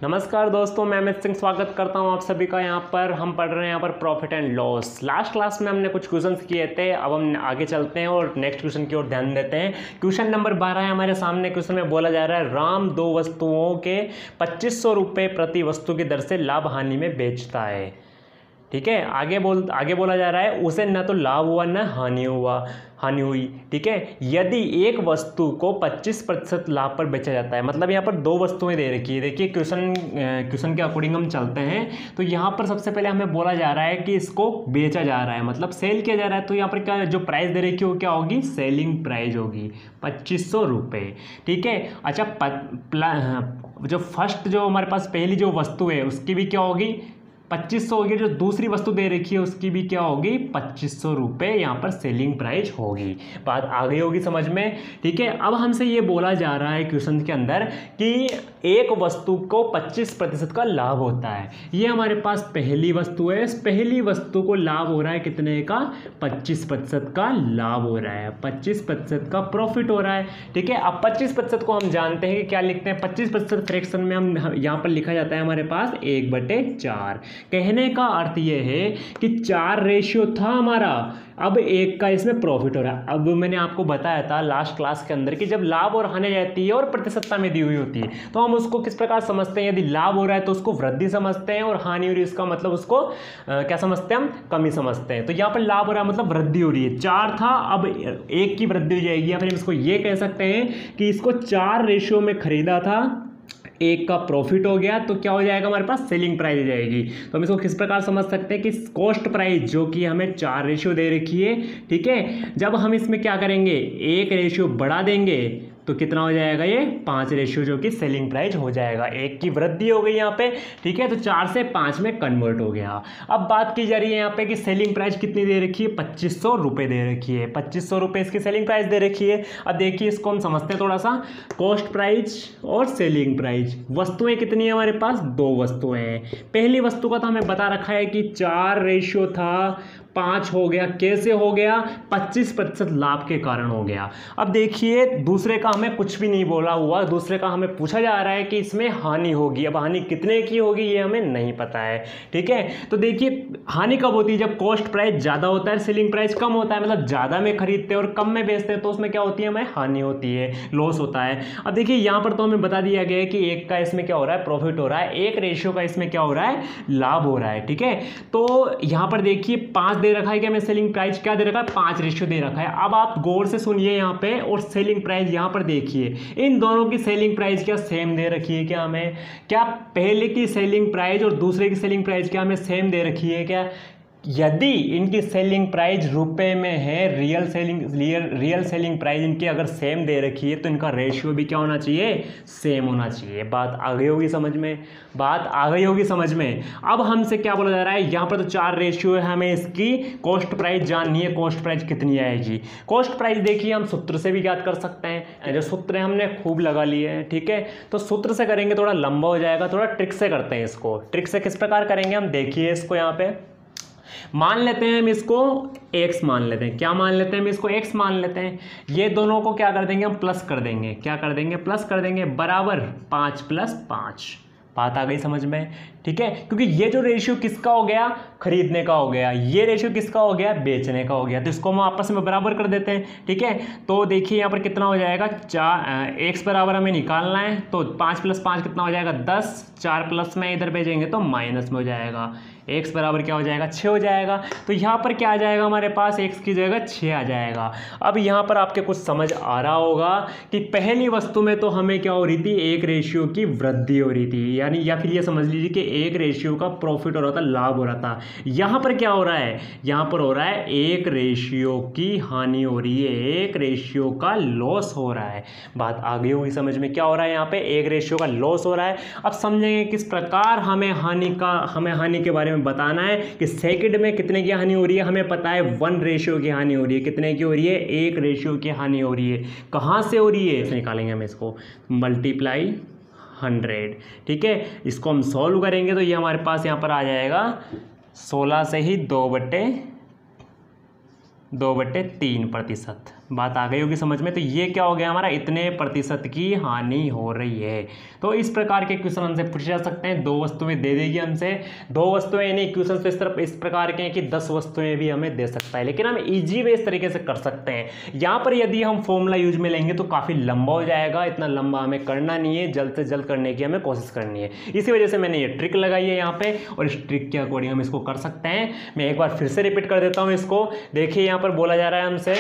नमस्कार दोस्तों, मैं अमित सिंह स्वागत करता हूं आप सभी का। यहाँ पर हम पढ़ रहे हैं यहाँ पर profit and loss. Last class में हमने कुछ क्वेश्चंस किए थे, अब हम आगे चलते हैं और नेक्स्ट क्वेश्चन की ओर ध्यान देते हैं। क्वेश्चन नंबर 12 है हमारे सामने। क्वेश्चन में बोला जा रहा है राम दो वस्तुओं के 2500 रुपये प्रति वस्तु की दर से लाभ हानि में बेचता है। ठीक है, आगे बोला जा रहा है उसे न तो लाभ हुआ न हानि हुई। ठीक है, यदि एक वस्तु को 25% लाभ पर बेचा जाता है, मतलब यहाँ पर दो वस्तुएं दे रखी है। देखिए क्वेश्चन के अकॉर्डिंग हम चलते हैं तो यहाँ पर सबसे पहले हमें बोला जा रहा है कि इसको बेचा जा रहा है, मतलब सेल किया जा रहा है। तो यहाँ पर क्या जो प्राइस दे रखी है वो क्या होगी, सेलिंग प्राइस होगी 2500 रुपये। ठीक है, अच्छा जो फर्स्ट जो हमारे पास पहली जो वस्तु है उसकी भी क्या होगी 2500 होगी। जो दूसरी वस्तु दे रखी है उसकी भी क्या होगी 2500 रुपये यहाँ पर सेलिंग प्राइस होगी। बात आ गई होगी समझ में। ठीक है, अब हमसे ये बोला जा रहा है क्वेश्चन के अंदर कि एक वस्तु को 25% का लाभ होता है। ये हमारे पास पहली वस्तु है, इस पहली वस्तु को लाभ हो रहा है कितने का, 25% का लाभ हो रहा है, 25% का प्रॉफिट हो रहा है। ठीक है, अब 25% को हम जानते हैं कि क्या लिखते हैं, 25% फ्रैक्शन में हम यहाँ पर लिखा जाता है हमारे पास 1/4। कहने का अर्थ यह है कि 4 रेशियो था हमारा, अब 1 का इसमें प्रॉफिट हो रहा है। अब मैंने आपको बताया था लास्ट क्लास के अंदर कि जब लाभ और हानि जाती है और प्रतिशतता में दी हुई होती है तो हम उसको किस प्रकार समझते हैं। यदि लाभ हो रहा है तो उसको वृद्धि समझते हैं और हानि हो रही है इसका मतलब उसको क्या समझते हैं, हम कमी समझते हैं। तो यहाँ पर लाभ हो रहा है मतलब वृद्धि हो रही है। 4 था, अब 1 की वृद्धि हो जाएगी, या फिर हम इसको ये कह सकते हैं कि इसको 4 रेशियो में खरीदा था, 1 का प्रॉफिट हो गया तो क्या हो जाएगा हमारे पास सेलिंग प्राइस हो जाएगी। तो हम इसको किस प्रकार समझ सकते हैं कि कॉस्ट प्राइस जो कि हमें 4 रेशियो दे रखी है। ठीक है, जब हम इसमें क्या करेंगे 1 रेशियो बढ़ा देंगे तो कितना हो जाएगा, ये 5 रेशियो जो कि सेलिंग प्राइस हो जाएगा। 1 की वृद्धि हो गई यहाँ पे। ठीक है, तो 4 से 5 में कन्वर्ट हो गया। अब बात की जा रही है यहाँ पे कि सेलिंग प्राइस कितनी दे रखी है, 2500 रुपये दे रखी है। 2500 रुपये इसकी सेलिंग प्राइस दे रखी है। अब देखिए इसको हम समझते हैं थोड़ा सा, कॉस्ट प्राइस और सेलिंग प्राइस। वस्तुएं कितनी है हमारे पास, 2 वस्तुएं हैं। पहली वस्तु का तो हमें बता रखा है कि 4 रेशियो था, 5 हो गया। कैसे हो गया, 25% लाभ के कारण हो गया। अब देखिए दूसरे का हमें कुछ भी नहीं बोला हुआ, दूसरे का हमें पूछा जा रहा है कि इसमें हानि होगी। अब हानि कितने की होगी ये हमें नहीं पता है। ठीक है, तो देखिए हानि कब होती है, जब कॉस्ट प्राइस ज़्यादा होता है, सेलिंग प्राइस कम होता है, मतलब ज़्यादा में खरीदते हैं और कम में बेचते हैं तो उसमें क्या होती है, हमें हानि होती है, लॉस होता है। अब देखिए यहाँ पर तो हमें बता दिया गया है कि 1 का इसमें क्या हो रहा है, प्रॉफिट हो रहा है, 1 रेशियो का इसमें क्या हो रहा है, लाभ हो रहा है। ठीक है, तो यहाँ पर देखिए 5 दे रखा है कि हमें सेलिंग प्राइस क्या दे रखा है, 5 रेशियो दे रखा है। अब आप गौर से सुनिए यहाँ पे और सेलिंग प्राइस यहाँ पर देखिए, इन दोनों की सेलिंग प्राइस क्या सेम दे रखी है क्या, हमें क्या पहले की सेलिंग प्राइस और दूसरे की सेलिंग प्राइस क्या हमें सेम दे रखी है क्या। यदि इनकी सेलिंग प्राइस रुपए में है, रियल सेलिंग प्राइस इनकी अगर सेम दे रखी है तो इनका रेशियो भी क्या होना चाहिए, सेम होना चाहिए। बात आ गई होगी समझ में, बात आ गई होगी समझ में। अब हमसे क्या बोला जा रहा है, यहाँ पर तो 4 रेशियो है, हमें इसकी कॉस्ट प्राइस जाननी है, कॉस्ट प्राइस कितनी आएगी। कॉस्ट प्राइस देखिए हम सूत्र से भी ज्ञात कर सकते हैं, जो सूत्र हमने खूब लगा लिए हैं। ठीक है, तो सूत्र से करेंगे थोड़ा लंबा हो जाएगा, थोड़ा ट्रिक से करते हैं इसको। ट्रिक से किस प्रकार करेंगे हम देखिए, इसको यहाँ पे मान लेते हैं हम इसको x मान लेते हैं। क्या मान लेते हैं हम इसको x मान लेते हैं। ये दोनों को क्या कर देंगे हम, प्लस कर देंगे। क्या कर देंगे, प्लस कर देंगे, बराबर 5 + 5। बात आ गई समझ में। ठीक है, क्योंकि ये जो रेशियो किसका हो गया, खरीदने का हो गया, ये रेशियो किसका हो गया, बेचने का हो गया, तो इसको हम आपस में बराबर कर देते हैं। ठीक है, तो देखिए यहाँ पर कितना हो जाएगा, x बराबर हमें निकालना है तो 5 + 5 कितना हो जाएगा, 10। 4 प्लस में इधर भेजेंगे तो माइनस में हो जाएगा, x बराबर क्या हो जाएगा, 6 हो जाएगा। तो यहाँ पर क्या आ जाएगा हमारे पास, x की जगह 6 आ जाएगा। अब यहाँ पर आपके कुछ समझ आ रहा होगा कि पहली वस्तु में तो हमें क्या हो रही थी, 1 रेशियो की वृद्धि हो रही थी, यानी या फिर ये समझ लीजिए कि 1 रेशियो का प्रॉफिट हो रहा था, लाभ हो रहा था। यहाँ पर क्या हो रहा है, यहाँ पर हो रहा है 1 रेशियो की हानि हो रही है, 1 रेशियो का लॉस हो रहा है। बात आ गई होगी समझ में, क्या हो रहा है यहाँ पे, 1 रेशियो का लॉस हो रहा है। अब समझेंगे किस प्रकार हमें हानि के बारे में बताना है कि सेकंड में कितने की हानि हो रही है। हमें पता है 1 रेशियो की हानि हो रही है, कितने की हो रही है, 1 रेशियो की हानि हो रही है। कहाँ से हो रही है, निकालेंगे हम इसको, मल्टीप्लाई 100। ठीक है, इसको हम सॉल्व करेंगे तो ये हमारे पास यहाँ पर आ जाएगा 16 से ही 2/3%। बात आ गई होगी समझ में। तो ये क्या हो गया हमारा, इतने प्रतिशत की हानि हो रही है। तो इस प्रकार के क्वेश्चन हमसे पूछे जा सकते हैं। 2 वस्तुएं दे देगी हमसे, 2 वस्तुएं नहीं, क्वेश्चन तो इस प्रकार के हैं कि 10 वस्तुएं भी हमें दे सकता है, लेकिन हम इजी वे इस तरीके से कर सकते हैं। यहाँ पर यदि हम फॉर्मूला यूज में लेंगे तो काफ़ी लंबा हो जाएगा, इतना लंबा हमें करना नहीं है, जल्द से जल्द करने की हमें कोशिश करनी है। इसी वजह से मैंने ये ट्रिक लगाई है यहाँ पे, और इस ट्रिक के अकॉर्डिंग हम इसको कर सकते हैं। मैं एक बार फिर से रिपीट कर देता हूँ इसको। देखिए यहाँ पर बोला जा रहा है हमसे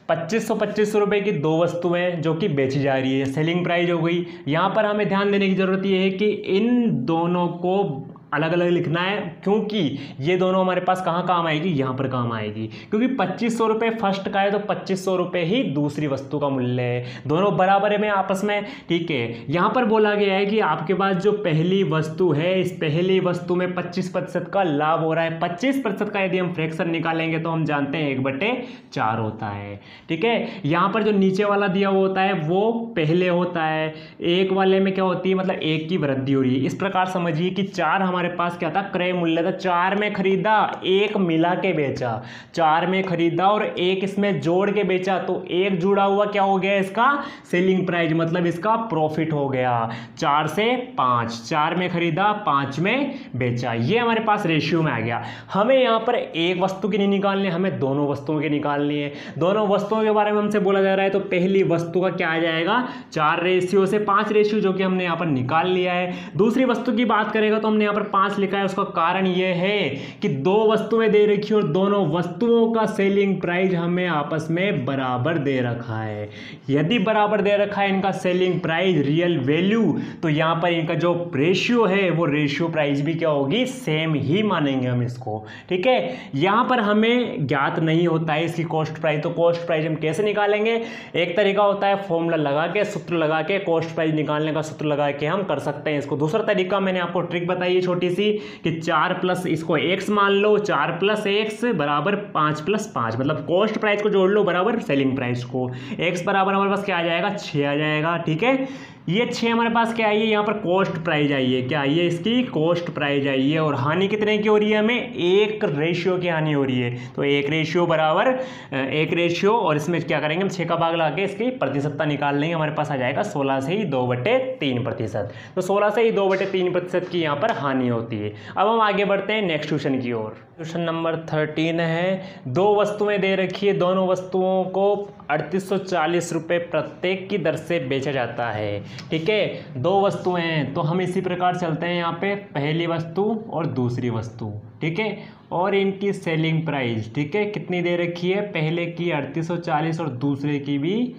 2525 रुपये की 2 वस्तुएं जो कि बेची जा रही है, सेलिंग प्राइस हो गई। यहाँ पर हमें ध्यान देने की ज़रूरत ये है कि इन दोनों को अलग अलग लिखना है, क्योंकि ये दोनों हमारे पास कहाँ काम आएगी, यहाँ पर काम आएगी। क्योंकि 2500 रुपये फर्स्ट का है तो 2500 रुपये ही दूसरी वस्तु का मूल्य है, दोनों बराबर है में आपस में, ठीक है। यहाँ पर बोला गया है कि आपके पास जो पहली वस्तु है, इस पहली वस्तु में 25% का लाभ हो रहा है। 25% का यदि हम फ्रैक्शन निकालेंगे तो हम जानते हैं 1/4 होता है, ठीक है। यहाँ पर जो नीचे वाला दिया हुआ होता है वो पहले होता है, एक वाले में क्या होती है, मतलब 1 की वृद्धि हो रही है। इस प्रकार समझिए कि 4 हमारे पास क्या था, क्रय मूल्य था। 4 में खरीदा, 1 मिला के बेचा, 4 में खरीदा और 1 इसमें जोड़ के बेचा, तो 1 जुड़ा हुआ क्या हो गया, इसका सेलिंग प्राइस, मतलब इसका प्रॉफिट हो गया। 4 से 5, 4 में खरीदा, 5 में बेचा, ये हमारे पास रेशियो में आ गया। हमें यहाँ पर एक वस्तु की नहीं निकालनी, हमें दोनों वस्तुओं की निकालनी है। दोनों वस्तुओं के बारे में हमसे बोला जा रहा है, तो पहली वस्तु का क्या आ जाएगा, 4 रेशियो से 5 रेशियो, जो कि हमने यहाँ पर निकाल लिया है। दूसरी वस्तु की बात करेगा तो हमने यहाँ पर 5 लिखा है। उसका कारण यह है कि 2 वस्तुएं दे रखी और दोनों वस्तुओं का सेलिंग प्राइस हमें आपस में बराबर दे रखा है। यदि बराबर दे रखा है इनका सेलिंग प्राइस, रियल वैल्यू, तो यहाँ पर इनका जो रेशियो है वो रेशियो प्राइस भी क्या होगी, सेम ही मानेंगे हम इसको, ठीक है। यहाँ पर हमें ज्ञात नहीं होता है इसकी कॉस्ट प्राइस, तो कॉस्ट प्राइस हम कैसे निकालेंगे, एक तरीका होता है फॉर्मूला लगा के, सूत्र लगा के, कॉस्ट प्राइस निकालने का सूत्र लगा के हम कर सकते हैं इसको। दूसरा तरीका मैंने आपको ट्रिक बताई है छोटी सी, कि 4 प्लस इसको x मान लो, 4 प्लस x बराबर 5 प्लस 5, मतलब कॉस्ट प्राइस को जोड़ लो बराबर सेलिंग प्राइस को। x बराबर हमारे पास क्या आ जाएगा, 6 आ जाएगा, ठीक है। ये 6 हमारे पास क्या आई है, यहाँ पर कॉस्ट प्राइस आई है, क्या आई है, इसकी कॉस्ट प्राइस आई है। और हानि कितने की हो रही है, हमें 1 रेशियो की हानि हो रही है, तो 1 रेशियो बराबर 1 रेशियो, और इसमें क्या करेंगे हम 6 का भाग लगा के इसकी प्रतिशतता निकाल लेंगे, हमारे पास आ जाएगा 16 से ही 2/3%। तो 16 से ही 2/3% की यहाँ पर हानि होती है। अब हम आगे बढ़ते हैं नेक्स्ट क्वेश्चन की ओर। क्वेश्चन नंबर 13 है, 2 वस्तुएं दे रखी है, दोनों वस्तुओं को 3840 रुपये प्रत्येक की दर से बेचा जाता है, ठीक है। 2 वस्तुएं हैं तो हम इसी प्रकार चलते हैं, यहाँ पे पहली वस्तु और दूसरी वस्तु, ठीक है, और इनकी सेलिंग प्राइस, ठीक है, कितनी दे रखी है, पहले की 3840 और दूसरे की भी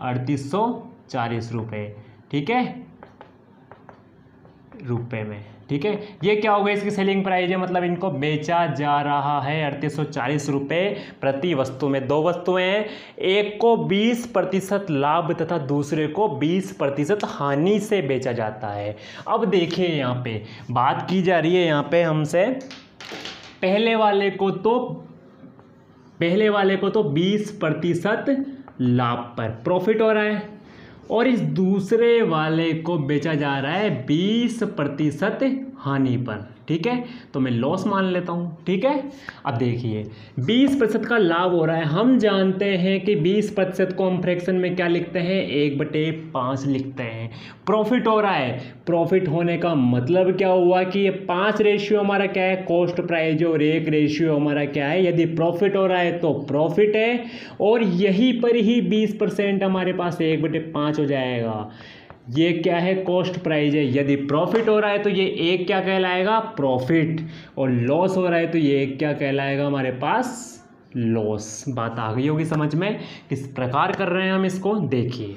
3840 रुपये, ठीक है, रुपये में, ठीक है। ये क्या होगा, इसकी सेलिंग प्राइस है, मतलब इनको बेचा जा रहा है 3840 रुपये प्रति वस्तु में। 2 वस्तुएं हैं, एक को 20% लाभ तथा दूसरे को 20% हानि से बेचा जाता है। अब देखिए यहाँ पे बात की जा रही है, यहाँ पे हमसे पहले वाले को तो 20% लाभ पर प्रॉफिट हो रहा है, और इस दूसरे वाले को बेचा जा रहा है 20% हानि पर, ठीक है। तो मैं लॉस मान लेता हूँ, ठीक है। अब देखिए 20% का लाभ हो रहा है, हम जानते हैं कि 20% को हम फ्रैक्शन में क्या लिखते हैं, 1/5 लिखते हैं। प्रॉफिट हो रहा है, प्रॉफिट होने का मतलब क्या हुआ कि ये 5 रेशियो हमारा क्या है, कॉस्ट प्राइस, और 1 रेशियो हमारा क्या है, यदि प्रॉफिट हो रहा है तो प्रॉफिट है, और यहीं पर ही 20% हमारे पास 1/5 हो जाएगा। ये क्या है, कॉस्ट प्राइस है। यदि प्रॉफिट हो रहा है तो ये एक क्या कहलाएगा, प्रॉफिट, और लॉस हो रहा है तो ये एक क्या कहलाएगा हमारे पास, लॉस। बात आ गई होगी समझ में, किस प्रकार कर रहे हैं हम इसको, देखिए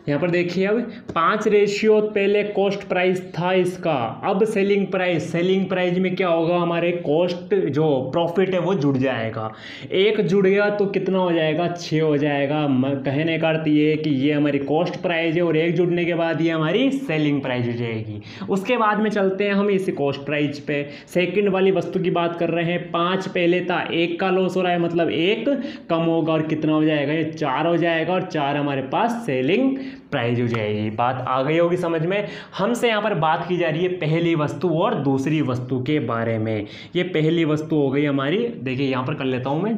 यहाँ पर देखिए। अब 5 रेशियो पहले कॉस्ट प्राइस था इसका, अब सेलिंग प्राइस में क्या होगा, हमारे कॉस्ट जो प्रॉफिट है वो जुड़ जाएगा। 1 जुड़ गया तो कितना हो जाएगा, 6 हो जाएगा। कहने का अर्थ ये है कि ये हमारी कॉस्ट प्राइस है, और 1 जुड़ने के बाद ये हमारी सेलिंग प्राइस हो जाएगी। उसके बाद में चलते हैं हम इस कॉस्ट प्राइस पे, सेकंड वाली वस्तु की बात कर रहे हैं। 5 पहले था, 1 का लॉस हो रहा है, मतलब 1 कम होगा, और कितना हो जाएगा, ये 4 हो जाएगा, और 4 हमारे पास सेलिंग प्राइस हो जाएगी। बात आ गई होगी समझ में। हमसे यहाँ पर बात की जा रही है पहली वस्तु और दूसरी वस्तु के बारे में। ये पहली वस्तु हो गई हमारी, देखिए यहाँ पर कर लेता हूँ मैं,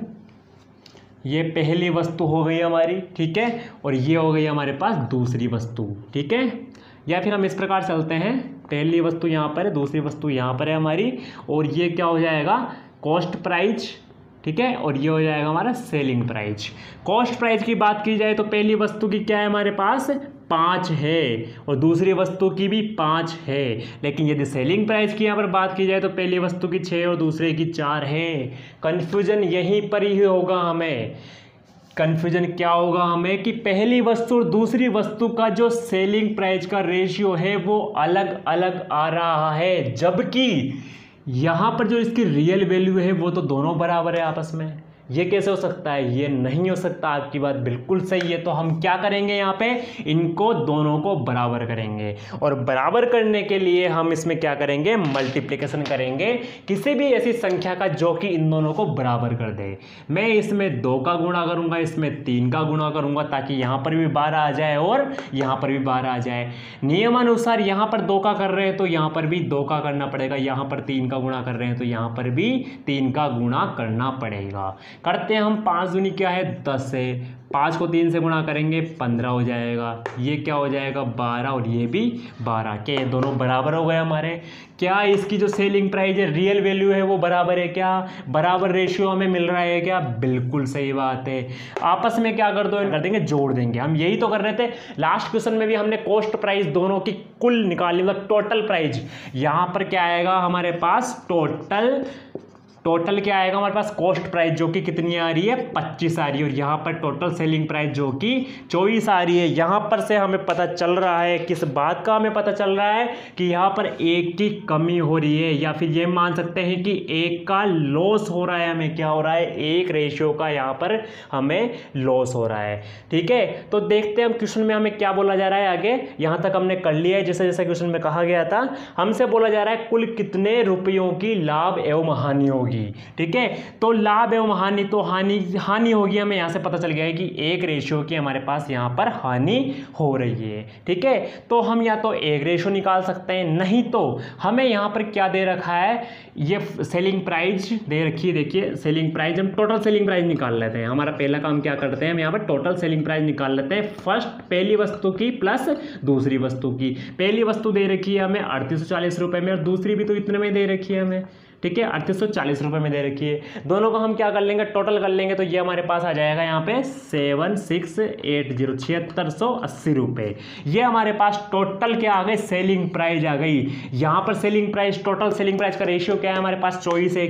ये पहली वस्तु हो गई हमारी, ठीक है, और ये हो गई हमारे पास दूसरी वस्तु, ठीक है। या फिर हम इस प्रकार चलते हैं, पहली वस्तु यहाँ पर है, दूसरी वस्तु यहाँ पर है हमारी, और ये क्या हो जाएगा, कॉस्ट प्राइस, ठीक है, और ये हो जाएगा हमारा सेलिंग प्राइस। कॉस्ट प्राइस की बात की जाए तो पहली वस्तु की क्या है हमारे पास 5 है और दूसरी वस्तु की भी 5 है, लेकिन यदि सेलिंग प्राइस की यहाँ पर बात की जाए तो पहली वस्तु की 6 और दूसरे की 4 है। कन्फ्यूजन यहीं पर ही होगा हमें, कन्फ्यूजन क्या होगा हमें कि पहली वस्तु और दूसरी वस्तु का जो सेलिंग प्राइस का रेशियो है वो अलग अलग आ रहा है, जबकि यहाँ पर जो इसकी रियल वैल्यू है वो तो दोनों बराबर है आपस में। ये कैसे हो सकता है, ये नहीं हो सकता, आपकी बात बिल्कुल सही है। तो हम क्या करेंगे यहाँ पे, इनको दोनों को बराबर करेंगे, और बराबर करने के लिए हम इसमें क्या करेंगे, मल्टीप्लिकेशन करेंगे किसी भी ऐसी संख्या का जो कि इन दोनों को बराबर कर दे। मैं इसमें 2 का गुणा करूंगा, इसमें 3 का गुणा करूंगा, ताकि यहाँ पर भी 12 आ जाए और यहाँ पर भी 12 आ जाए। नियमानुसार यहाँ पर 2 का कर रहे हैं तो यहाँ पर भी 2 का करना पड़ेगा, यहाँ पर 3 का गुणा कर रहे हैं तो यहाँ पर भी 3 का गुणा करना पड़ेगा। करते हैं हम, 5 दूनी क्या है 10 है, 5 को 3 से गुणा करेंगे 15 हो जाएगा, ये क्या हो जाएगा 12 और ये भी 12, के दोनों बराबर हो गए हमारे। क्या इसकी जो सेलिंग प्राइस है, रियल वैल्यू है वो बराबर है क्या, बराबर रेशियो हमें मिल रहा है क्या, बिल्कुल सही बात है। आपस में क्या कर देंगे, जोड़ देंगे। हम यही तो कर रहे थे लास्ट क्वेश्चन में भी, हमने कॉस्ट प्राइस दोनों की कुल निकाली, मतलब टोटल प्राइस। यहाँ पर क्या आएगा हमारे पास, टोटल क्या आएगा हमारे पास, कॉस्ट प्राइस जो कि कितनी आ रही है 25 आ रही है, और यहाँ पर टोटल सेलिंग प्राइस जो कि 24 आ रही है। यहाँ पर से हमें पता चल रहा है, किस बात का हमें पता चल रहा है कि यहाँ पर 1 की कमी हो रही है, या फिर ये मान सकते हैं कि 1 का लॉस हो रहा है। हमें क्या हो रहा है, 1 रेशियो का यहाँ पर हमें लॉस हो रहा है, ठीक है। तो देखते हैं हम क्वेश्चन में हमें क्या बोला जा रहा है आगे। यहाँ तक हमने कर लिया है जैसे जैसे क्वेश्चन में कहा गया था। हमसे बोला जा रहा है कुल कितने रुपयों की लाभ एवं हानि होगी, ठीक है। तो लाभ एवं हानि, तो हानि होगी, हमें यहां से पता चल गया है कि 1 रेशियो की हमारे पास यहां पर हानि हो रही है, ठीक है। तो हम या तो 1 रेशियो निकाल सकते हैं, नहीं तो हमें यहां पर क्या दे रखा है, ये सेलिंग प्राइस दे रखी है। देखिए सेलिंग प्राइस, हम टोटल सेलिंग प्राइस निकाल लेते हैं। हमारा पहला काम क्या करते हैं, हम यहाँ पर टोटल सेलिंग प्राइस निकाल लेते हैं, फर्स्ट पहली वस्तु की प्लस दूसरी वस्तु की। पहली वस्तु दे रखी है हमें 3840 रुपये में, और दूसरी भी तो इतने में दे रखी है हमें, ठीक है, 3840 रुपये में दे रखी है। दोनों को हम क्या कर लेंगे, टोटल कर लेंगे, तो ये हमारे पास आ जाएगा यहाँ पे 7680, 7680 रुपये। ये हमारे पास टोटल क्या आ गई, सेलिंग प्राइस आ गई। यहाँ पर selling price, total selling price का रेशियो क्या है हमारे पास, 24 है,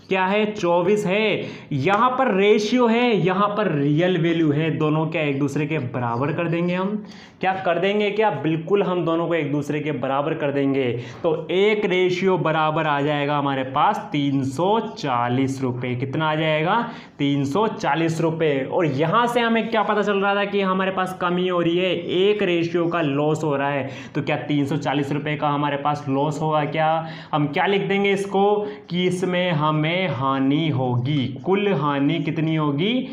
क्या है 24 है। यहाँ पर रेशियो है, यहाँ पर रियल वैल्यू है, दोनों क्या एक दूसरे के बराबर कर देंगे। हम क्या कर देंगे, क्या बिल्कुल हम दोनों को एक दूसरे के बराबर कर देंगे। तो 1 रेशियो बराबर आ जाएगा हमारे पास 340 रुपये। कितना आ जाएगा, 340 रुपये। और यहाँ से हमें क्या पता चल रहा था कि हमारे पास कमी हो रही है, 1 रेशियो का लॉस हो रहा है। तो क्या 340 रुपये का हमारे पास लॉस होगा क्या, हम क्या लिख देंगे इसको कि इसमें हमें हानि होगी। कुल हानि कितनी होगी,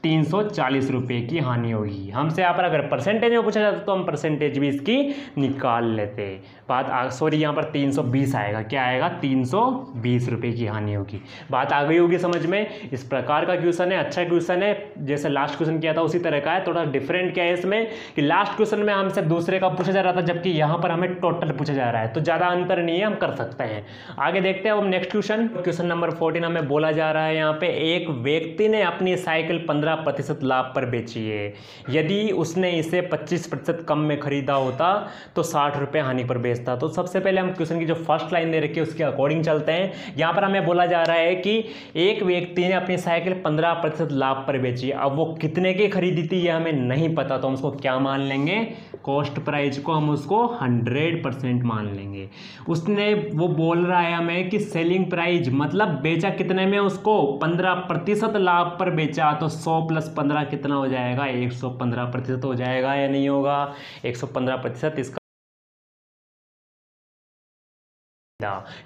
340 रुपये की हानि होगी। हमसे यहाँ पर अगर परसेंटेज में पूछा जाता तो हम परसेंटेज भी इसकी निकाल लेते। बात सॉरी यहाँ पर 320 आएगा, क्या आएगा 320 रुपये की हानि होगी। बात आ गई होगी समझ में। इस प्रकार का क्वेश्चन है, अच्छा क्वेश्चन है, जैसे लास्ट क्वेश्चन किया था उसी तरह का है। थोड़ा डिफरेंट क्या है इसमें कि लास्ट क्वेश्चन में हमसे दूसरे का पूछा जा रहा था, जबकि यहाँ पर हमें टोटल पूछा जा रहा है, तो ज़्यादा अंतर नहीं है, हम कर सकते हैं। आगे देखते हैं हम नेक्स्ट क्वेश्चन नंबर 14 हमें बोला जा रहा है यहाँ पे, एक व्यक्ति ने अपनी साइकिल 15% लाभ पर बेची है। यदि उसने इसे 25% कम में खरीदा होता तो 60 रुपये हानि पर बेचता। तो सबसे पहले हम क्वेश्चन की जो फर्स्ट लाइन दे रखी है उसके अकॉर्डिंग चलते हैं। यहाँ पर हमें बोला जा रहा है कि एक व्यक्ति ने अपनी साइकिल 15% लाभ पर बेची। अब वो कितने की खरीदी थी ये हमें नहीं पता, तो हम उसको क्या मान लेंगे, कॉस्ट प्राइस को हम उसको 100% मान लेंगे। उसने, वो बोल रहा है हमें कि सेलिंग प्राइस मतलब बेचा कितने में, उसको 15% लाभ पर बेचा। तो 100 + 15 कितना हो जाएगा, 115% हो जाएगा या नहीं होगा, 115% इसका,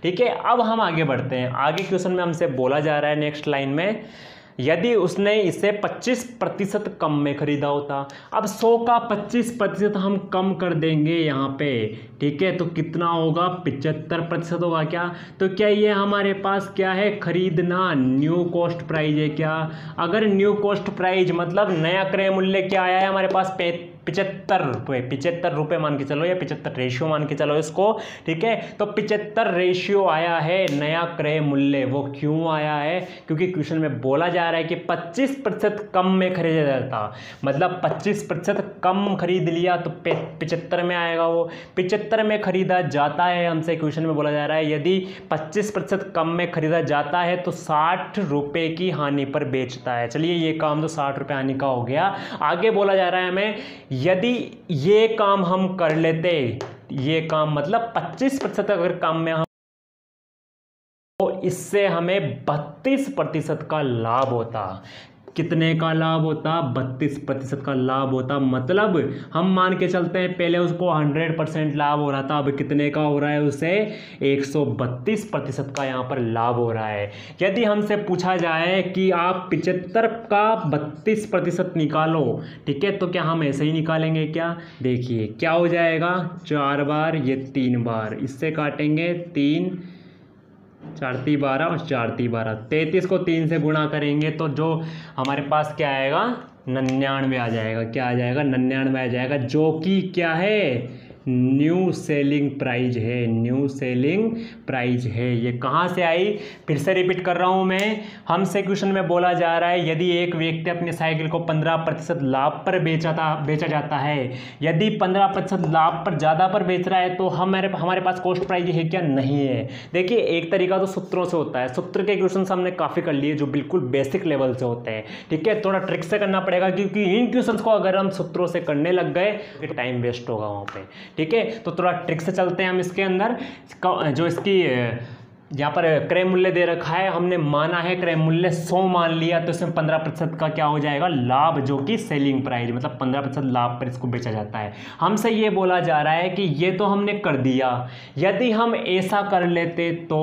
ठीक है। अब हम आगे बढ़ते हैं। आगे क्वेश्चन में हमसे बोला जा रहा है नेक्स्ट लाइन में, यदि उसने इसे 25% कम में खरीदा होता। अब 100 का 25% हम कम कर देंगे यहाँ पे, ठीक है, तो कितना होगा, 75% होगा क्या। तो क्या ये हमारे पास क्या है, खरीदना, न्यू कॉस्ट प्राइस है क्या। अगर न्यू कॉस्ट प्राइस मतलब नया क्रय मूल्य क्या आया है हमारे पास, 75 रुपये मान के चलो, या 75 रेशियो मान के चलो इसको, ठीक है। तो 75 रेशियो आया है नया क्रय मूल्य। वो क्यों आया है, क्योंकि क्वेश्चन में बोला जा रहा है कि 25% कम में खरीदा जाता, मतलब 25% कम खरीद लिया तो 75 में आएगा। वो 75 में खरीदा जाता है, हमसे क्वेश्चन में बोला जा रहा है यदि 25% कम में खरीदा जाता है तो 60 रुपये की हानि पर बेचता है। चलिए ये काम तो 60 रुपये हानि का हो गया। आगे बोला जा रहा है हमें, यदि ये काम हम कर लेते, ये काम मतलब 25% अगर काम में हम, तो इससे हमें 32% का लाभ होता। कितने का लाभ होता, 32% का लाभ होता। मतलब हम मान के चलते हैं पहले उसको 100% लाभ हो रहा था, अब कितने का हो रहा है, उसे 132% का यहाँ पर लाभ हो रहा है। यदि हमसे पूछा जाए कि आप 75 का 32% निकालो, ठीक है, तो क्या हम ऐसे ही निकालेंगे क्या। देखिए क्या हो जाएगा, 4 बार, ये 3 बार, इससे काटेंगे 3, 4 × 12 और 4 × 12, 33 को 3 से गुणा करेंगे तो जो हमारे पास क्या आएगा, 99 आ जाएगा। क्या आ जाएगा, 99 आ जाएगा, जो कि क्या है, न्यू सेलिंग प्राइस है। न्यू सेलिंग प्राइस है। ये कहाँ से आई, फिर से रिपीट कर रहा हूँ मैं, हमसे क्वेश्चन में बोला जा रहा है यदि एक व्यक्ति अपनी साइकिल को 15% लाभ पर बेचा जाता है, यदि 15% लाभ पर ज़्यादा पर बेच रहा है तो हमारे पास कॉस्ट प्राइस है क्या, नहीं है। देखिए एक तरीका तो सूत्रों से होता है, सूत्र के क्वेश्चन हमने काफ़ी कर लिए जो बिल्कुल बेसिक लेवल से होते हैं, ठीक है। थोड़ा ट्रिक से करना पड़ेगा, क्योंकि इन क्वेश्चन को अगर हम सूत्रों से करने लग गए फिर टाइम वेस्ट होगा वहाँ पे, ठीक है। तो थोड़ा ट्रिक से चलते हैं हम इसके अंदर। जो इसकी यहाँ पर क्रय मूल्य दे रखा है, हमने माना है क्रय मूल्य 100 मान लिया, तो इसमें 15% का क्या हो जाएगा, लाभ, जो कि सेलिंग प्राइस, मतलब 15% लाभ पर इसको बेचा जाता है। हमसे ये बोला जा रहा है कि ये तो हमने कर दिया, यदि हम ऐसा कर लेते तो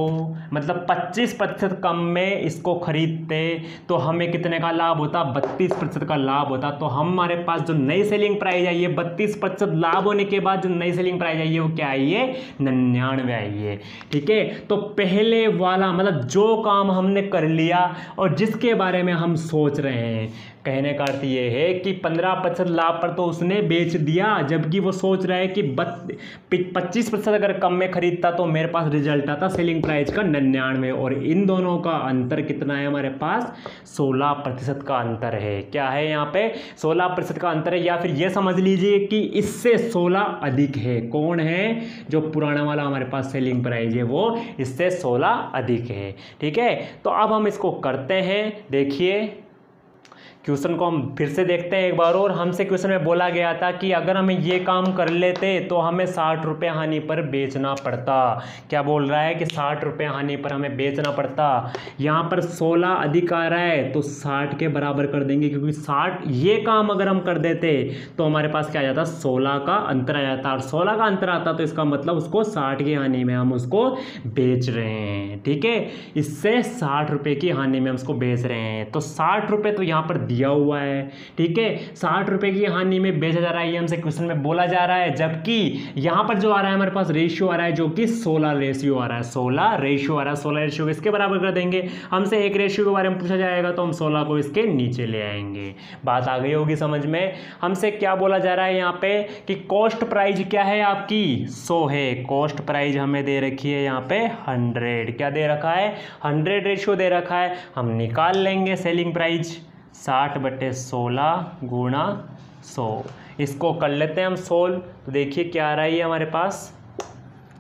मतलब 25% कम में इसको खरीदते तो हमें कितने का लाभ होता, 32% का लाभ होता। तो हमारे पास जो नई सेलिंग प्राइस आई है, 32% लाभ होने के बाद जो नई सेलिंग प्राइस आई है वो क्या आई है, 99 आई है, ठीक है। तो पहले वाला मतलब जो काम हमने कर लिया और जिसके बारे में हम सोच रहे हैं, कहने का अर्थ ये है कि 15% लाभ पर तो उसने बेच दिया, जबकि वो सोच रहा है कि 25% अगर कम में खरीदता तो मेरे पास रिजल्ट आता सेलिंग प्राइस का 99। और इन दोनों का अंतर कितना है, हमारे पास 16% का अंतर है। क्या है यहाँ पे, 16% का अंतर है, या फिर ये समझ लीजिए कि इससे 16 अधिक है। कौन है, जो पुराना वाला हमारे पास सेलिंग प्राइस है वो इससे 16 अधिक है, ठीक है। तो अब हम इसको करते हैं। देखिए क्वेश्चन को हम फिर से देखते हैं एक बार और। हमसे क्वेश्चन में बोला गया था कि अगर हमें ये काम कर लेते तो हमें 60 रुपये हानि पर बेचना पड़ता। क्या बोल रहा है कि 60 रुपये हानि पर हमें बेचना पड़ता। यहाँ पर 16 अधिक आ रहा है तो 60 के बराबर कर देंगे, क्योंकि 60 ये काम अगर हम कर देते तो हमारे पास क्या आ जाता, 16 का अंतर आ जाता। और 16 का अंतर आता तो इसका मतलब उसको 60 की हानि में हम उसको बेच रहे हैं, ठीक है। इससे 60 रुपये की हानि में हम उसको बेच रहे हैं, तो 60 रुपये तो यहाँ पर दिया हुआ है, ठीक है। 60 रुपए की हानि में बेचा जा रहा है, ये हमसे क्वेश्चन में बोला जा रहा है। जबकि यहां पर जो आ रहा है हमारे पास रेशियो आ रहा है, जो कि 16 रेशियो आ रहा है, 16 रेशियो आ रहा है। 16 रेशियो इसके बराबर कर देंगे। हमसे एक रेशियो के बारे में पूछा जाएगा तो हम 16 को इसके नीचे ले आएंगे। बात आ गई होगी समझ में। हमसे क्या बोला जा रहा है यहाँ पे कि कॉस्ट प्राइस क्या है आपकी, 100 है। कॉस्ट प्राइस हमें दे रखी है यहाँ पे 100। क्या दे रखा है, 100 रेशियो दे रखा है। हम निकाल लेंगे सेलिंग प्राइस 60/16 गुणा 100। इसको कर लेते हैं हम सोल्व। तो देखिए क्या आ रहा है, ये हमारे पास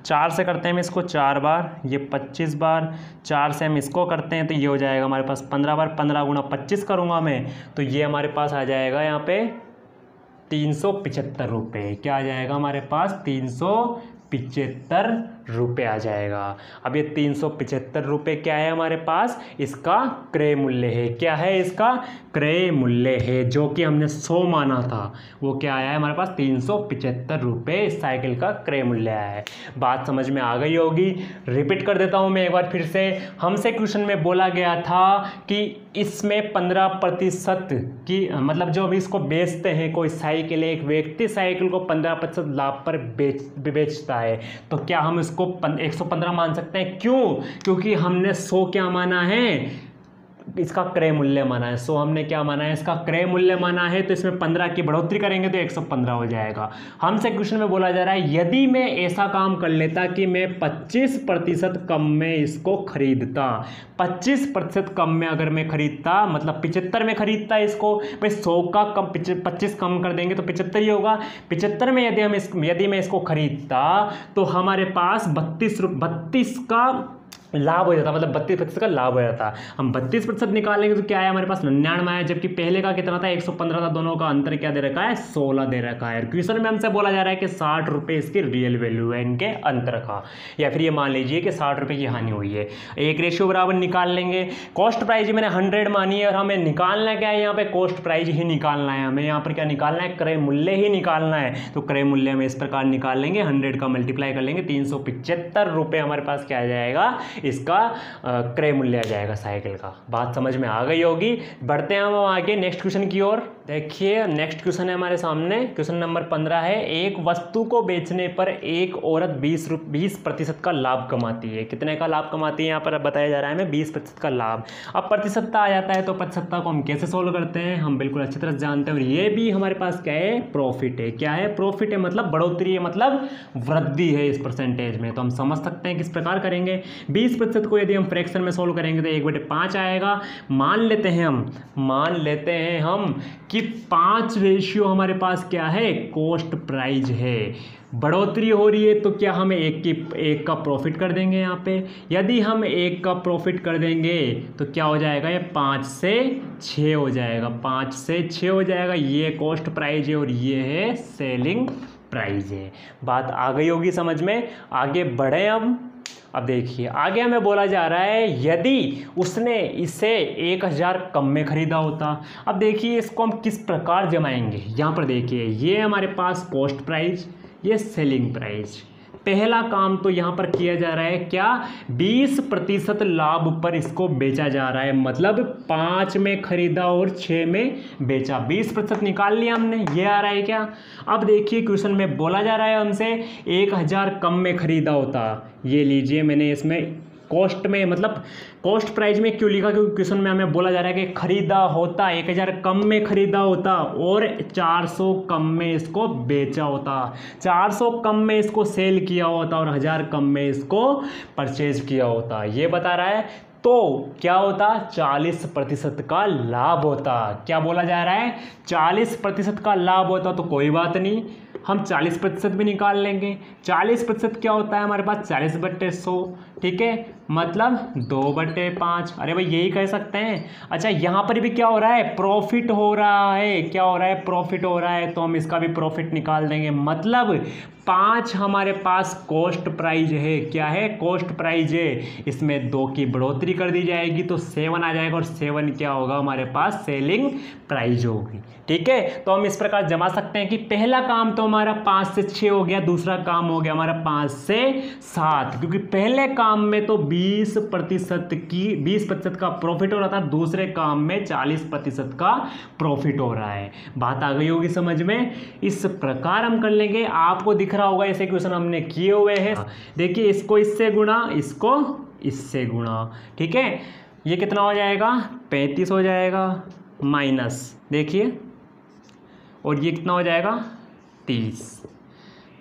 4 से करते हैं हम इसको 4 बार, ये 25 बार। 4 से हम इसको करते हैं तो ये हो जाएगा हमारे पास 15 बार। 15 गुणा 25 करूँगा मैं तो ये हमारे पास आ जाएगा यहाँ पे 375 रुपये। क्या आ जाएगा हमारे पास, 375 रुपये आ जाएगा। अब ये 375 रुपये क्या है हमारे पास, इसका क्रय मूल्य है। क्या है, इसका क्रय मूल्य है, जो कि हमने 100 माना था। वो क्या आया है हमारे पास, 375 रुपये इस साइकिल का क्रय मूल्य आया है। बात समझ में आ गई होगी। रिपीट कर देता हूँ मैं एक बार फिर से। हमसे क्वेश्चन में बोला गया था कि इसमें 15% की मतलब जो हम इसको बेचते हैं, कोई साइकिल, एक व्यक्ति साइकिल को 15% लाभ पर बेचता है, तो क्या हम इसको 115 मान सकते हैं? क्यों? क्योंकि हमने 100 क्या माना है, इसका क्रय मूल्य माना है। सो हमने क्या माना है, इसका क्रय मूल्य माना है, तो इसमें 15 की बढ़ोतरी करेंगे तो 115 हो जाएगा। हमसे क्वेश्चन में बोला जा रहा है यदि मैं ऐसा काम कर लेता कि मैं 25% कम में इसको खरीदता, 25% कम में अगर मैं खरीदता, मतलब 75 में खरीदता इसको, भाई 100 का कम 25 कम कर देंगे तो 75 ही होगा। 75 में यदि मैं इसको खरीदता तो हमारे पास 32 का लाभ हो जाता, मतलब 32% का लाभ हो जाता। हम 32% निकालेंगे तो क्या है हमारे पास 99 आया, जबकि पहले का कितना था 115 था। दोनों का अंतर क्या दे रखा है, 16 दे रखा है। क्वेश्चन में हमसे बोला जा रहा है कि 60 रुपये इसकी रियल वैल्यू है इनके अंतर का, या फिर ये मान लीजिए कि 60 रुपये की हानि हुई है। एक रेशियो बराबर निकाल लेंगे। कॉस्ट प्राइस मैंने 100 मानी है और हमें निकालना क्या है, यहाँ पे कॉस्ट प्राइस ही निकालना है। हमें यहाँ पर क्या निकालना है, क्रय मूल्य ही निकालना है। तो क्रय मूल्य हम इस प्रकार निकाल लेंगे, 100 का मल्टीप्लाई कर लेंगे, 375 रुपये हमारे पास क्या आ जाएगा, इसका क्रय मूल्य आ जाएगा साइकिल का। बात समझ में आ गई होगी। बढ़ते हैं हम आगे नेक्स्ट क्वेश्चन की ओर। देखिए नेक्स्ट क्वेश्चन है हमारे सामने, क्वेश्चन नंबर 15 है। एक वस्तु को बेचने पर एक औरत 20% का लाभ कमाती है। कितने का लाभ कमाती है, यहाँ पर बताया जा रहा है हमें 20% का लाभ। अब प्रतिशतता आ जाता है तो प्रतिशतता को हम कैसे सोल्व करते हैं, हम बिल्कुल अच्छी तरह से जानते हैं। और ये भी हमारे पास क्या है, प्रॉफिट है। क्या है, प्रॉफिट है, मतलब बढ़ोतरी है, मतलब वृद्धि है इस परसेंटेज में। तो हम समझ सकते हैं किस प्रकार करेंगे। 20% को यदि हम फ्रैक्शन में सोल्व करेंगे तो 1/5 आएगा। मान लेते हैं हम कि 5 रेशियो हमारे पास क्या है, कॉस्ट प्राइस है। बढ़ोतरी हो रही है तो क्या हम एक का प्रॉफिट कर देंगे यहाँ पे। यदि हम 1 का प्रॉफिट कर देंगे तो क्या हो जाएगा, ये 5 से 6 हो जाएगा, 5 से 6 हो जाएगा। ये कॉस्ट प्राइस है और ये है सेलिंग प्राइस है। बात आ गई होगी समझ में। आगे बढ़े अब देखिए आगे हमें बोला जा रहा है यदि उसने इसे 1000 कम में खरीदा होता। अब देखिए इसको हम किस प्रकार जमाएंगे। यहाँ पर देखिए ये हमारे पास कॉस्ट प्राइस, ये सेलिंग प्राइस। पहला काम तो यहाँ पर किया जा रहा है क्या, 20% लाभ पर इसको बेचा जा रहा है, मतलब 5 में खरीदा और 6 में बेचा। 20% निकाल लिया हमने, ये आ रहा है क्या। अब देखिए क्वेश्चन में बोला जा रहा है हमसे 1000 कम में खरीदा होता। ये लीजिए मैंने इसमें कॉस्ट में, मतलब कॉस्ट प्राइस में क्यों लिखा, क्योंकि क्वेश्चन में हमें बोला जा रहा है कि खरीदा होता, 1000 कम में खरीदा होता और 400 कम में इसको बेचा होता। 400 कम में इसको सेल किया होता और 1000 कम में इसको परचेज किया होता। ये बता रहा है। तो क्या होता, 40% का लाभ होता। क्या बोला जा रहा है, 40% का लाभ होता। तो कोई बात नहीं, हम 40% भी निकाल लेंगे। 40% क्या होता है हमारे पास, 40/100, ठीक है, मतलब 2/5। अरे भाई यही कह सकते हैं। अच्छा यहाँ पर भी क्या हो रहा है, प्रॉफिट हो रहा है। क्या हो रहा है, प्रॉफिट हो रहा है, तो हम इसका भी प्रॉफिट निकाल देंगे। मतलब 5 हमारे पास कॉस्ट प्राइस है। क्या है, कॉस्ट प्राइस है। इसमें 2 की बढ़ोतरी कर दी जाएगी तो 7 आ जाएगा और 7 क्या होगा हमारे पास, सेलिंग प्राइस होगी। ठीक है, तो हम इस प्रकार जमा सकते हैं कि पहला काम तो हमारा 5 से 6 हो गया, दूसरा काम हो गया हमारा 5 से 7, क्योंकि पहले काम में तो 20% का प्रॉफिट हो रहा था, दूसरे काम में 40% का प्रॉफिट हो रहा है। बात आ गई होगी समझ में। इस प्रकार हम कर लेंगे। आपको दिख रहा होगा ऐसे क्वेश्चन हमने किए हुए हैं। देखिए इसको इससे गुणा, इसको इससे गुणा, ठीक है, ये कितना हो जाएगा, 35 हो जाएगा, माइनस देखिए, और ये कितना हो जाएगा, 30।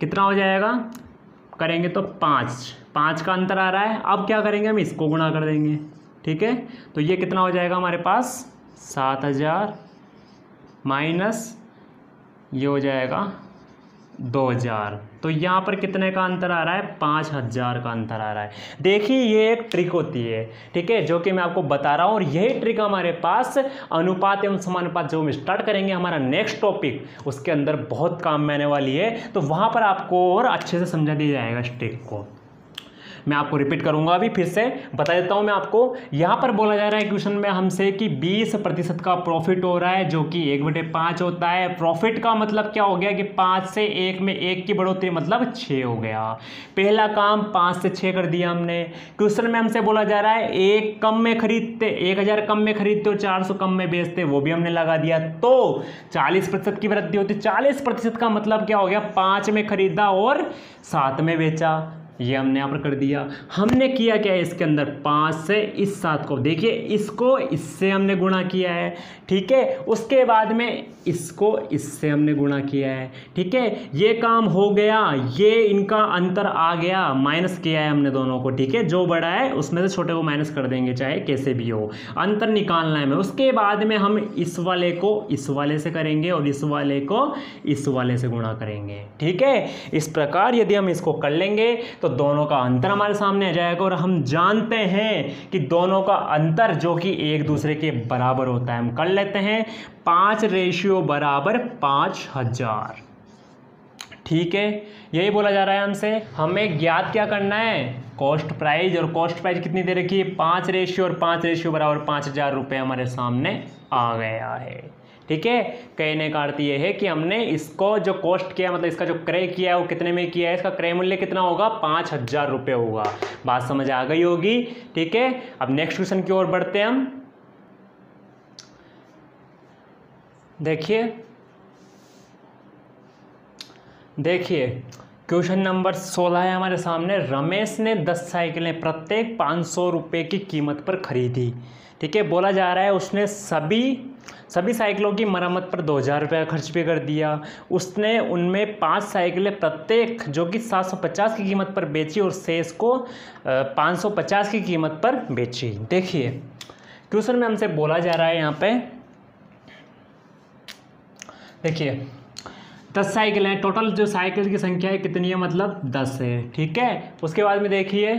कितना हो जाएगा, करेंगे तो 5 का अंतर आ रहा है। अब क्या करेंगे, हम इसको गुणा कर देंगे। ठीक है, तो ये कितना हो जाएगा हमारे पास, 7000 माइनस ये हो जाएगा 2000। तो यहाँ पर कितने का अंतर आ रहा है, 5000 का अंतर आ रहा है। देखिए ये एक ट्रिक होती है, ठीक है, जो कि मैं आपको बता रहा हूँ। और यही ट्रिक हमारे पास अनुपात एवं समानुपात जो हम स्टार्ट करेंगे हमारा नेक्स्ट टॉपिक, उसके अंदर बहुत काम में आने वाली है। तो वहाँ पर आपको और अच्छे से समझा दिया जाएगा इस ट्रिक को। मैं आपको रिपीट करूंगा, अभी फिर से बता देता हूं मैं आपको। यहां पर बोला जा रहा है क्वेश्चन में हमसे कि 20% का प्रॉफिट हो रहा है, जो कि 1/5 होता है। प्रॉफिट का मतलब क्या हो गया कि 5 से 1 में 1 की बढ़ोतरी मतलब 6 हो गया। पहला काम 5 से 6 कर दिया हमने। क्वेश्चन में हमसे बोला जा रहा है 1 कम में खरीदते, 1000 कम में खरीदते और 400 कम में बेचते, वो भी हमने लगा दिया। तो 40% की वृद्धि होती। 40% का मतलब क्या हो गया, 5 में खरीदा और 7 में बेचा, ये हमने यहाँ पर कर दिया। हमने किया क्या है इसके अंदर, 5 से इस 7 को, देखिए इसको इससे हमने गुणा किया है, ठीक है। उसके बाद में इसको इससे हमने गुणा किया है, ठीक है। ये काम हो गया, ये इनका अंतर आ गया, माइनस किया है हमने दोनों को, ठीक है। जो बड़ा है उसमें से छोटे को माइनस कर देंगे, चाहे कैसे भी हो, अंतर निकालना है हमें। उसके बाद में हम इस वाले को इस वाले से करेंगे और इस वाले को इस वाले से गुणा करेंगे, ठीक है। इस प्रकार यदि हम इसको कर लेंगे तो दोनों का अंतर हमारे सामने आ जाएगा। और हम जानते हैं कि दोनों का अंतर जो कि एक दूसरे के बराबर होता है, हम कर लेते हैं 5:5 5000, ठीक है। यही बोला जा रहा है हमसे। हमें ज्ञात क्या करना है, कॉस्ट प्राइस, और कॉस्ट प्राइस कितनी दे रखी है, 5 और 5 5000 रुपये हमारे सामने आ गया है, ठीक है। कहने का अर्थ ये है कि हमने इसको जो कॉस्ट किया, मतलब इसका जो क्रय किया है वो कितने में किया है, इसका क्रय मूल्य कितना होगा, 5000 रुपये होगा। बात समझ आ गई होगी, ठीक है। अब नेक्स्ट क्वेश्चन की ओर बढ़ते हैं हम। देखिए क्वेश्चन नंबर 16 है हमारे सामने। रमेश ने 10 साइकिलें प्रत्येक 500 रुपये की कीमत पर खरीदी, ठीक है। बोला जा रहा है उसने सभी साइकिलों की मरम्मत पर 2000 रुपये खर्च भी कर दिया। उसने उनमें 5 साइकिलें प्रत्येक जो कि 750 की कीमत पर बेची और शेष को 550 की कीमत पर बेची। देखिए क्वेश्चन में हमसे बोला जा रहा है यहाँ पे, देखिए 10 साइकिल हैं, टोटल जो साइकिल की संख्या है कितनी है, मतलब 10 है, ठीक है। उसके बाद में देखिए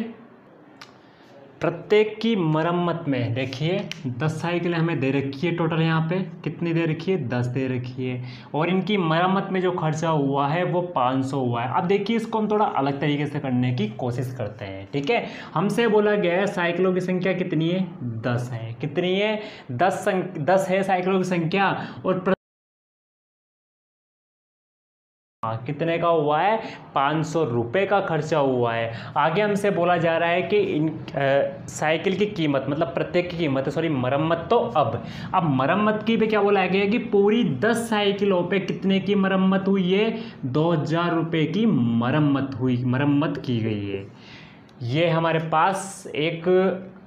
प्रत्येक की मरम्मत में, देखिए 10 साइकिलें हमें दे रखी है, टोटल यहाँ पे कितनी दे रखी है, 10 दे रखी है, और इनकी मरम्मत में जो खर्चा हुआ है वो 500 हुआ है। अब देखिए इसको हम थोड़ा अलग तरीके से करने की कोशिश करते हैं, ठीक है। हमसे बोला गया है साइकिलों की संख्या कितनी है, 10 है, कितनी है, 10 है साइकिलों की संख्या, और कितने का हुआ है, 500 रुपये का खर्चा हुआ है। आगे हमसे बोला जा रहा है कि इन साइकिल की कीमत, मतलब प्रत्येक की कीमत, सॉरी मरम्मत, तो अब मरम्मत की पे क्या बोला गया है कि पूरी 10 साइकिलों पे कितने की मरम्मत हुई है, 2000 रुपये की मरम्मत की गई है। ये हमारे पास एक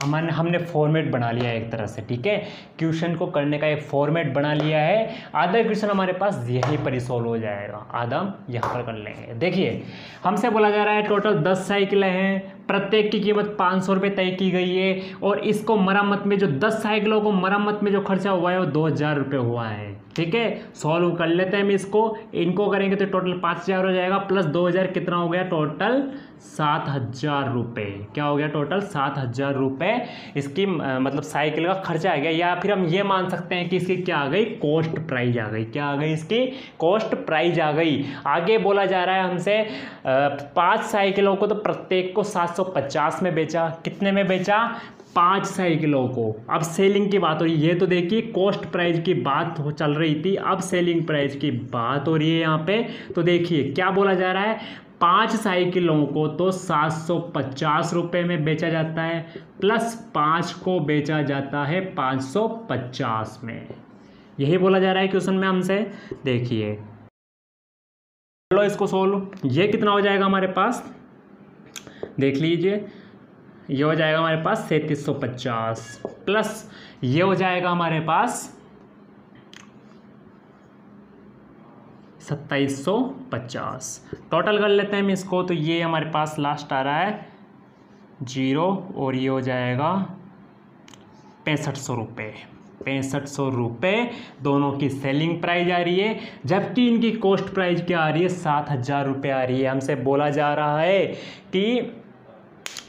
हमने फॉर्मेट बना लिया है एक तरह से, ठीक है। क्वेश्चन को करने का एक फॉर्मेट बना लिया है। आधा क्वेश्चन हमारे पास यहीं पर ही सॉल्व हो जाएगा, आधा यहाँ पर कर लेंगे। देखिए हमसे बोला जा रहा है टोटल 10 साइकिलें हैं, प्रत्येक की कीमत 500 रुपये तय की गई है, और इसको मरम्मत में जो 10 साइकिलों को मरम्मत में जो खर्चा हुआ है वो 2000 रुपये हुआ है, ठीक है। सॉल्व कर लेते हैं हम इसको, इनको करेंगे तो टोटल 5000 हो जाएगा, प्लस 2000 कितना हो गया, टोटल 7000 रुपये। क्या हो गया, टोटल 7000 रुपये इसकी मतलब साइकिल का खर्चा आ गया। या फिर हम ये मान सकते हैं कि इसकी क्या आ गई, कॉस्ट प्राइस आ गई। क्या आ गई, इसकी कॉस्ट प्राइस आ गई। आगे बोला जा रहा है हमसे 5 साइकिलों को तो प्रत्येक को 750 में बेचा। कितने में बेचा, 5 साइकिलों को। अब सेलिंग की बात हो रही है, ये तो देखिए कॉस्ट प्राइस की बात चल रही थी, अब सेलिंग प्राइस की बात हो रही है यहाँ पे। तो देखिए क्या बोला जा रहा है, 5 साइकिलों को तो 750 रुपये में बेचा जाता है, प्लस 5 को बेचा जाता है 550 में। यही बोला जा रहा है क्वेश्चन में हमसे। देखिए चलो इसको सोल्व, ये कितना हो जाएगा हमारे पास, देख लीजिए, ये हो जाएगा हमारे पास 3750, प्लस ये हो जाएगा हमारे पास 2750। टोटल कर लेते हैं हम इसको, तो ये हमारे पास लास्ट आ रहा है 0, और ये हो जाएगा 6500 रुपये। 6500 रुपये दोनों की सेलिंग प्राइस आ रही है, जबकि इनकी कॉस्ट प्राइस क्या आ रही है, 7000 रुपये आ रही है। हमसे बोला जा रहा है कि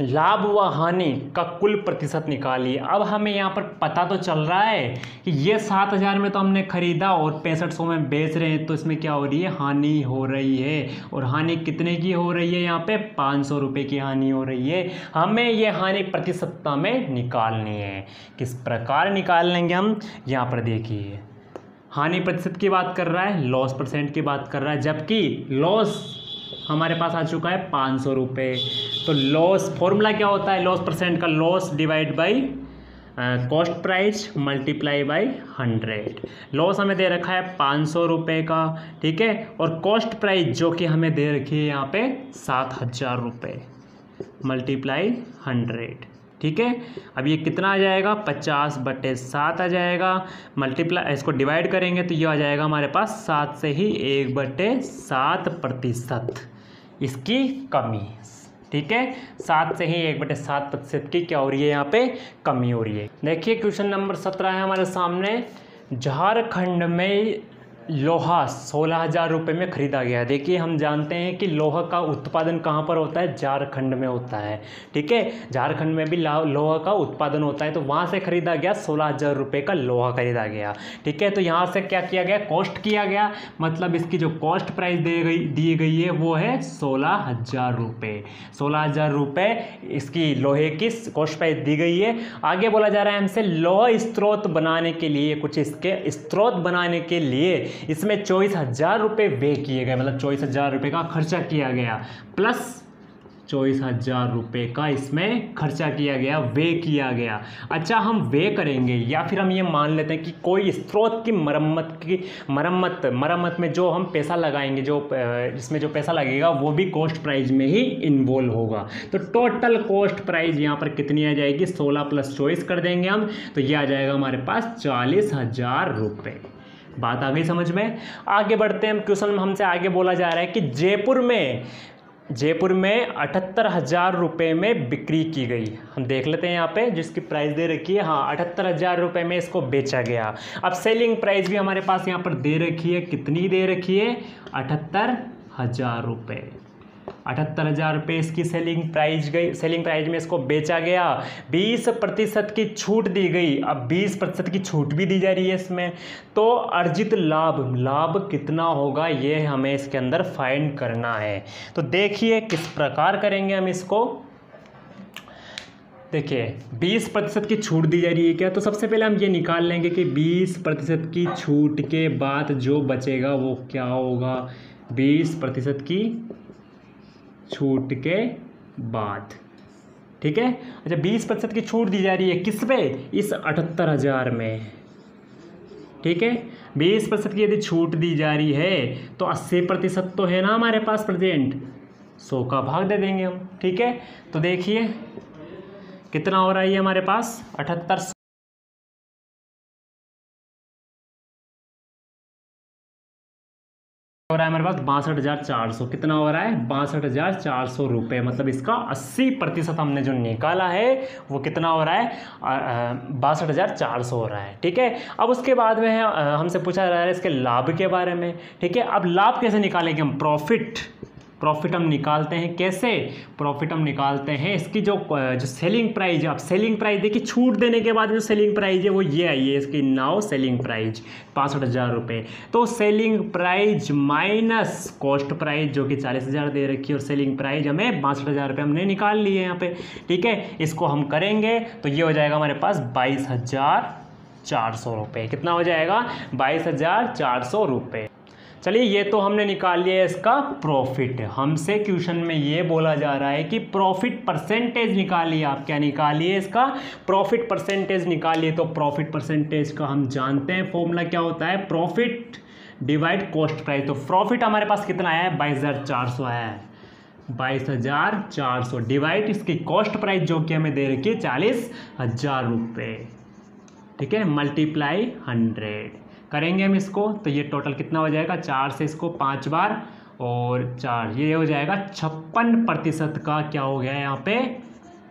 लाभ व हानि का कुल प्रतिशत निकालिए। अब हमें यहाँ पर पता तो चल रहा है कि ये 7,000 में तो हमने खरीदा और 6500 में बेच रहे हैं, तो इसमें क्या हो रही है, हानि हो रही है। और हानि कितने की हो रही है, यहाँ पे 500 रुपये की हानि हो रही है। हमें ये हानि प्रतिशतता में निकालनी है। किस प्रकार निकाल लेंगे हम, यहाँ पर देखिए, हानि प्रतिशत की बात कर रहा है, लॉस परसेंट की बात कर रहा है, जबकि लॉस हमारे पास आ चुका है 500 रुपये। तो लॉस फॉर्मूला क्या होता है, लॉस परसेंट का, loss divide by cost price multiply by 100। Loss हमें दे रखा है 500 रुपये का, ठीक है, और कॉस्ट प्राइस जो कि हमें दे रखी है यहाँ पे 7,000 रुपये मल्टीप्लाई 100, ठीक है। अब ये कितना आ जाएगा, 50/7 आ जाएगा, मल्टीप्लाई इसको डिवाइड करेंगे तो ये आ जाएगा हमारे पास 7 से ही 1/7% इसकी कमी, ठीक है। 7 से ही 1/7% की क्या हो रही है, यहाँ पे कमी हो रही है। देखिए क्वेश्चन नंबर 17 है हमारे सामने। झारखंड में लोहा 16,000 रुपये में खरीदा गया। देखिए हम जानते हैं कि लोहा का उत्पादन कहाँ पर होता है, झारखंड में होता है, ठीक है। झारखंड में भी लोहा का उत्पादन होता है, तो वहाँ से खरीदा गया 16,000 रुपये का लोहा खरीदा गया, ठीक है। तो यहाँ से क्या किया गया, कॉस्ट किया गया, मतलब इसकी जो कॉस्ट प्राइस दी गई है वो है 16,000 रुपये। 16,000 रुपये इसकी लोहे की कॉस्ट प्राइस दी गई है। आगे बोला जा रहा है हमसे लोहा स्रोत बनाने के लिए, कुछ इसके स्रोत बनाने के लिए इसमें 24,000 रुपये व्यय किए गए, मतलब 24,000 रुपये का खर्चा किया गया, प्लस 24,000 रुपये का इसमें खर्चा किया गया, व्यय किया गया। अच्छा हम व्यय करेंगे या फिर हम ये मान लेते हैं कि कोई स्रोत की मरम्मत में जो हम पैसा लगाएंगे, जो इसमें जो पैसा लगेगा वो भी कॉस्ट प्राइस में ही इन्वॉल्व होगा। तो टोटल कॉस्ट प्राइस यहाँ पर कितनी आ जाएगी, 16 + 24 कर देंगे हम, तो ये आ जाएगा हमारे पास 40,000 रुपये। बात आ गई समझ में। आगे बढ़ते हैं हम, क्वेश्चन में हमसे आगे बोला जा रहा है कि जयपुर में 78,000 रुपये में बिक्री की गई। हम देख लेते हैं यहाँ पे जिसकी प्राइस दे रखी है, हाँ 78,000 रुपये में इसको बेचा गया। अब सेलिंग प्राइस भी हमारे पास यहाँ पर दे रखी है, कितनी दे रखी है, 78,000 रुपये। 78,000 रुपये इसकी सेलिंग प्राइस में इसको बेचा गया। 20% की छूट दी गई। अब 20% की छूट भी दी जा रही है इसमें, तो अर्जित लाभ कितना होगा ये हमें इसके अंदर फाइंड करना है। तो देखिए किस प्रकार करेंगे हम इसको। देखिए 20% की छूट दी जा रही है क्या, तो सबसे पहले हम ये निकाल लेंगे कि 20% की छूट के बाद जो बचेगा वो क्या होगा। 20% की छूट के बाद, ठीक है। अच्छा 20% की छूट दी जा रही है किस पे, इस 78,000 में, ठीक है। 20% की यदि छूट दी जा रही है तो 80% तो है ना हमारे पास प्रेजेंट, 100 का भाग दे देंगे हम, ठीक है। तो देखिए कितना हो रहा है ये हमारे पास 78 हो रहा है हमारे पास 62,400। कितना हो रहा है, 62,400 रुपये, मतलब इसका 80% हमने जो निकाला है वो कितना हो रहा है, 62,400 हो रहा है, ठीक है। अब उसके बाद में हमसे पूछा जा रहा है इसके लाभ के बारे में, ठीक है। अब लाभ कैसे निकालेंगे हम, प्रॉफिट हम निकालते हैं कैसे, प्रॉफिट हम निकालते हैं इसकी जो सेलिंग प्राइस है। अब सेलिंग प्राइस देखिए छूट देने के बाद जो सेलिंग प्राइस है वो ये आई है इसकी, नाउ सेलिंग प्राइस 65,000 रुपये। तो selling price minus cost price जो कि 40,000 दे रखी है, और सेलिंग प्राइस हमें 62,000 रुपये हमने निकाल लिए यहाँ पे, ठीक है। इसको हम करेंगे तो ये हो जाएगा हमारे पास 22,400 रुपये। कितना हो जाएगा, 22,400 रुपये। चलिए ये तो हमने निकाल लिया इसका प्रॉफिट। हमसे क्वेश्चन में ये बोला जा रहा है कि प्रॉफिट परसेंटेज निकालिए। आप क्या निकालिए, इसका प्रॉफिट परसेंटेज निकालिए। तो प्रॉफिट परसेंटेज का हम जानते हैं फॉर्मूला क्या होता है, प्रॉफिट डिवाइड कॉस्ट प्राइस। तो प्रॉफिट हमारे पास कितना आया है, 22,400 आया है, 22,400 डिवाइड इसकी कॉस्ट प्राइस जो कि हमें दे रखी है 40,000 रुपये, ठीक है, मल्टीप्लाई 100 करेंगे हम इसको। तो ये टोटल कितना हो जाएगा, 4 से इसको 5 बार और 4, ये हो जाएगा 56% का क्या हो गया यहाँ पे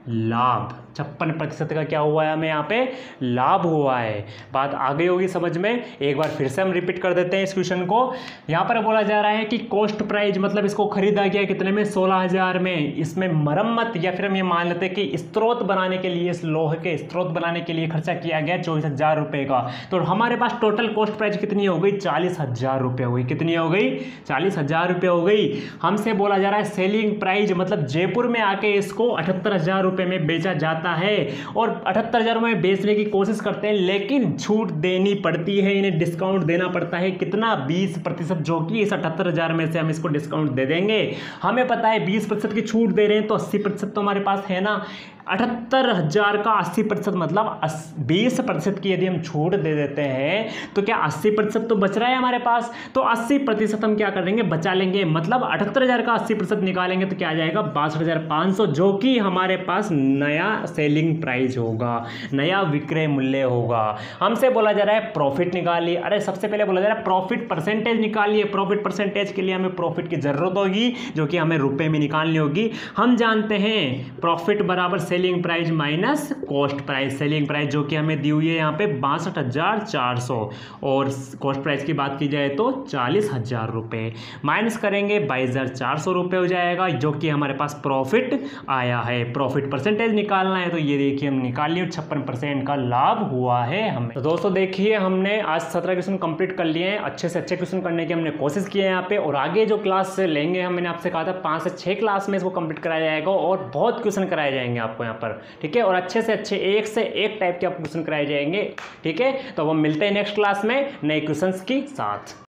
लाभ। 56% का क्या हुआ है हमें यहाँ पे लाभ हुआ है। बात आ गई होगी समझ में। एक बार फिर से हम रिपीट कर देते हैं इस क्वेश्चन को। यहाँ पर बोला जा रहा है कि कॉस्ट प्राइस मतलब इसको खरीदा गया कितने में, 16,000 में। इसमें मरम्मत या फिर हम ये मान लेते हैं कि स्रोत बनाने के लिए, इस लोहे के स्रोत बनाने के लिए खर्चा किया गया 24,000 रुपये का। तो हमारे पास टोटल कॉस्ट प्राइस कितनी हो गई, 40,000 रुपये हो गई। कितनी हो गई, 40,000 रुपये हो गई। हमसे बोला जा रहा है सेलिंग प्राइस मतलब जयपुर में आके इसको 78,000 रुपये में बेचा जाता है और 78,000 में बेचने की कोशिश करते हैं, लेकिन छूट देनी पड़ती है, इन्हें डिस्काउंट देना पड़ता है। कितना, 20%, जो कि इस 78,000 में से हम इसको डिस्काउंट दे देंगे। हमें पता है 20% की छूट दे रहे हैं तो 80% तो हमारे पास है ना। 78,000 का 80% मतलब 20% की यदि हम छूट दे देते हैं तो क्या 80% तो बच रहा है हमारे पास। तो 80% हम क्या करेंगे, बचा लेंगे। मतलब 78,000 का 80% निकालेंगे तो क्या आ जाएगा, 62,500, जो कि हमारे पास नया सेलिंग प्राइस होगा, नया विक्रय मूल्य होगा। हमसे बोला जा रहा है प्रॉफिट निकालिए। अरे सबसे पहले बोला जा रहा है प्रॉफिट परसेंटेज निकालिए। प्रॉफिट परसेंटेज के लिए हमें प्रॉफिट की जरूरत होगी, जो कि हमें रुपए में निकालनी होगी। हम जानते हैं प्रॉफिट बराबर selling price minus cost price. Selling price जो कि हमें दी हुई है यहाँ पे 62,400 और कॉस्ट प्राइस की बात की जाए तो 40,000 रुपये, माइनस करेंगे 22,400 रुपये हो जाएगा, जो कि हमारे पास प्रॉफिट आया है। प्रॉफिट परसेंटेज निकालना है तो ये देखिए हम निकाल लिए, 56% का लाभ हुआ है हमें। तो दोस्तों देखिए हमने आज 17 क्वेश्चन कंप्लीट कर लिए हैं। अच्छे से अच्छे क्वेश्चन करने की हमने कोशिश की है यहाँ पे, और आगे जो क्लास लेंगे हम, मैंने आपसे कहा था 5 से 6 क्लास में इसको कंप्लीट कराया जाएगा और बहुत क्वेश्चन कराए जाएंगे आपको यहाँ पर, ठीक है। और अच्छे से अच्छे एक से एक टाइप के आपको क्वेश्चन कराए जाएंगे, ठीक है। तो अब हम मिलते हैं नेक्स्ट क्लास में नए क्वेश्चंस के साथ।